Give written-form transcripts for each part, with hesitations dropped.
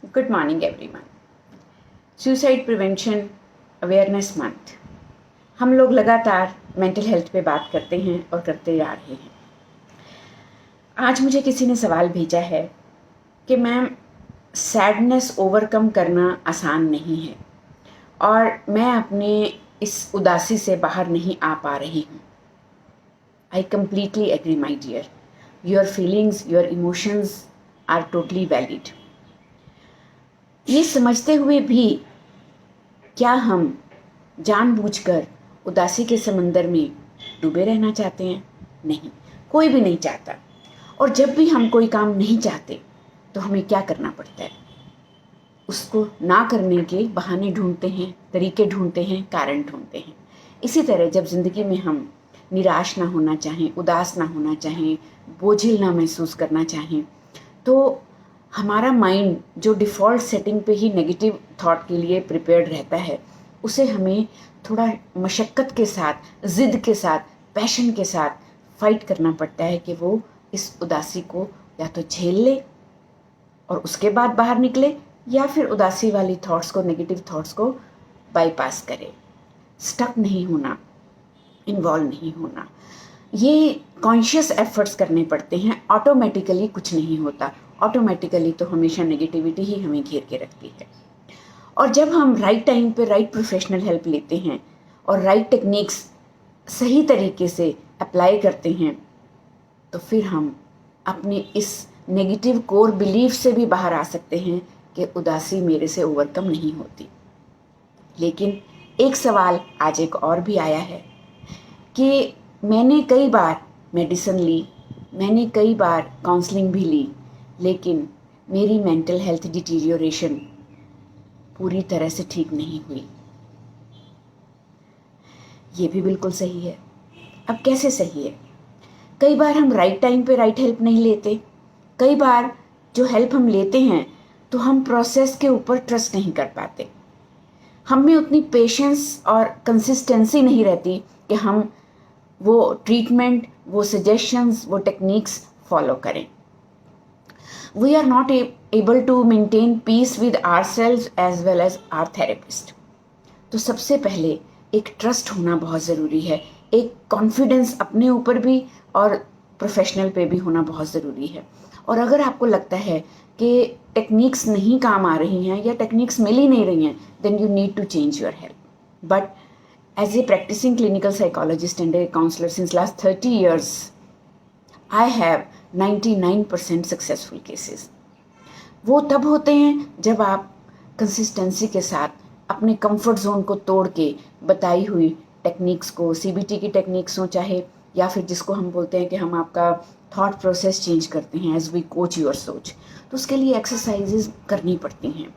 Good morning everyone. Suicide prevention awareness month. हम लोग लगातार मेंटल हेल्थ पे बात करते हैं और करते आ रहे हैं। आज मुझे किसी ने सवाल भेजा है कि मैम, सैडनेस ओवरकम करना आसान नहीं है और मैं अपने इस उदासी से बाहर नहीं आ पा रही हूँ। I completely agree my dear. Your feelings, your emotions are totally valid. ये समझते हुए भी क्या हम जानबूझकर उदासी के समंदर में डूबे रहना चाहते हैं? नहीं, कोई भी नहीं चाहता। और जब भी हम कोई काम नहीं चाहते तो हमें क्या करना पड़ता है? उसको ना करने के बहाने ढूंढते हैं, तरीके ढूंढते हैं, कारण ढूंढते हैं। इसी तरह जब ज़िंदगी में हम निराश ना होना चाहें, उदास ना होना चाहें, बोझिल ना महसूस करना चाहें, तो हमारा माइंड जो डिफ़ॉल्ट सेटिंग पे ही नेगेटिव थॉट के लिए प्रिपेयर्ड रहता है, उसे हमें थोड़ा मशक्क़त के साथ, ज़िद के साथ, पैशन के साथ फाइट करना पड़ता है कि वो इस उदासी को या तो झेल ले और उसके बाद बाहर निकले, या फिर उदासी वाली थॉट्स को, नेगेटिव थॉट्स को बाईपास करे। स्टक नहीं होना, इन्वॉल्व नहीं होना, ये कॉन्शियस एफर्ट्स करने पड़ते हैं। ऑटोमेटिकली कुछ नहीं होता। ऑटोमेटिकली तो हमेशा नेगेटिविटी ही हमें घेर के रखती है। और जब हम राइट टाइम पे राइट प्रोफेशनल हेल्प लेते हैं और राइट टेक्निक्स सही तरीके से अप्लाई करते हैं, तो फिर हम अपने इस नेगेटिव कोर बिलीफ से भी बाहर आ सकते हैं कि उदासी मेरे से ओवरकम नहीं होती। लेकिन एक सवाल आज एक और भी आया है कि मैंने कई बार मेडिसिन ली, मैंने कई बार काउंसलिंग भी ली, लेकिन मेरी मेंटल हेल्थ डिटीरियोरेशन पूरी तरह से ठीक नहीं हुई। ये भी बिल्कुल सही है। अब कैसे सही है? कई बार हम राइट टाइम पे राइट हेल्प नहीं लेते। कई बार जो हेल्प हम लेते हैं तो हम प्रोसेस के ऊपर ट्रस्ट नहीं कर पाते। हम में उतनी पेशेंस और कंसिस्टेंसी नहीं रहती कि हम वो ट्रीटमेंट, वो सजेशंस, वो टेक्निक्स फॉलो करें। We are not able to maintain peace with ourselves as well as our therapist. तो सबसे पहले एक ट्रस्ट होना बहुत ज़रूरी है। एक कॉन्फिडेंस अपने ऊपर भी और प्रोफेशनल पे भी होना बहुत ज़रूरी है। और अगर आपको लगता है कि टेक्निक्स नहीं काम आ रही हैं या टेक्निक्स मिल ही नहीं रही हैं, then you need to change your help. But as a practicing clinical psychologist and a counselor since last 30 years, I have 99% successful cases. वो तब होते हैं जब आप कंसिस्टेंसी के साथ अपने कंफर्ट जोन को तोड़ के बताई हुई टेक्निक्स को, सीबीटी की टेक्निक्स हो चाहे, या फिर जिसको हम बोलते हैं कि हम आपका थॉट प्रोसेस चेंज करते हैं एज वी कोच योर सोच, तो उसके लिए एक्सरसाइजेज करनी पड़ती हैं।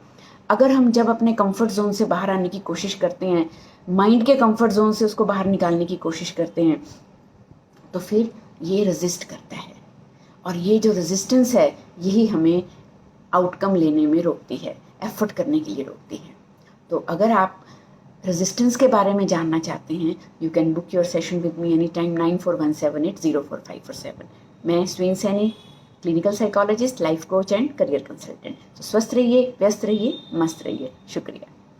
अगर हम जब अपने कंफर्ट जोन से बाहर आने की कोशिश करते हैं, माइंड के कंफर्ट जोन से उसको बाहर निकालने की कोशिश करते हैं, तो फिर ये रेजिस्ट करता है। और ये जो रेजिस्टेंस है, यही हमें आउटकम लेने में रोकती है, एफर्ट करने के लिए रोकती है। तो अगर आप रेजिस्टेंस के बारे में जानना चाहते हैं, you can book your session with me any time 9417804547। मैं Sween Saini, clinical psychologist, life coach and career consultant. तो स्वस्थ रहिए, व्यस्त रहिए, मस्त रहिए। शुक्रिया।